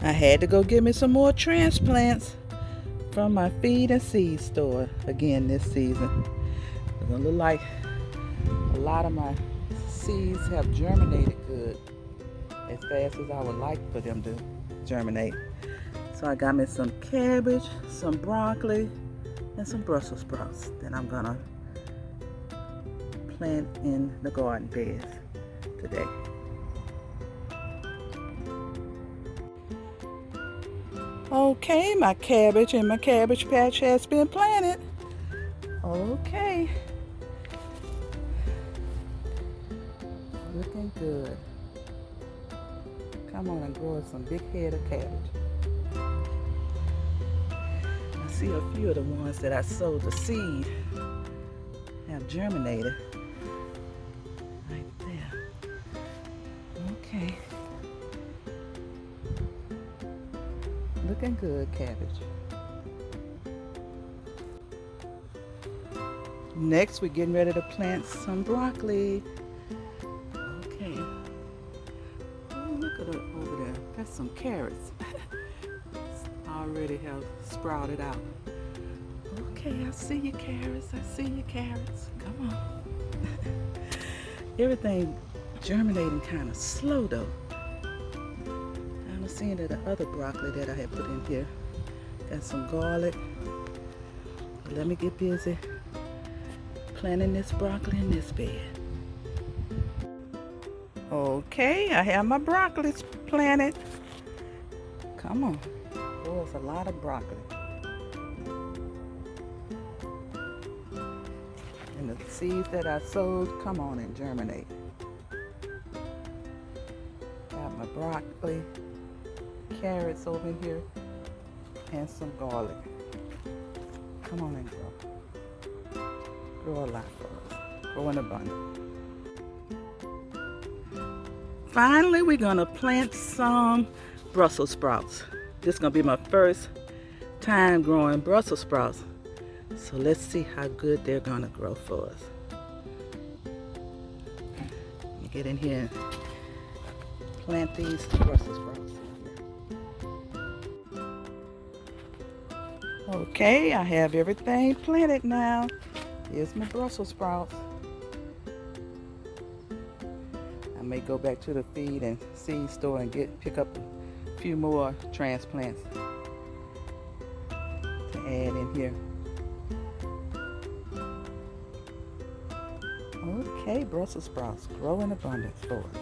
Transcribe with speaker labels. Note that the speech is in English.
Speaker 1: I had to go get me some more transplants from my feed and seed store again this season. It's gonna look like a lot of my seeds have germinated good, as fast as I would like for them to germinate. So I got me some cabbage, some broccoli, and some Brussels sprouts that I'm gonna plant in the garden beds today. Okay, my cabbage and my cabbage patch has been planted. Okay. Looking good. Come on and grow us some big head of cabbage. I see a few of the ones that I sowed the seed have germinated. Right there. Okay. Looking good, cabbage. Next, we're getting ready to plant some broccoli. Okay. Oh, look at it over there. That's some carrots. Already have sprouted out. Okay, I see your carrots. I see your carrots. Come on. Everything germinating kind of slow though. I'm seeing the other broccoli that I had put in here. Got some garlic. Let me get busy planting this broccoli in this bed. Okay, I have my broccoli planted. Come on. Oh, it's a lot of broccoli. And the seeds that I sowed, come on and germinate. Got my broccoli, carrots over here, and some garlic. Come on and grow. Grow a lot for us. Grow in abundance. Finally, we're gonna plant some Brussels sprouts. This is gonna be my first time growing Brussels sprouts. So let's see how good they're gonna grow for us. Let me get in here and plant these Brussels sprouts in here. Okay, I have everything planted now. Here's my Brussels sprouts. I may go back to the feed and seed store and pick up a few more transplants to add in here. Okay, Brussels sprouts grow in abundance for us.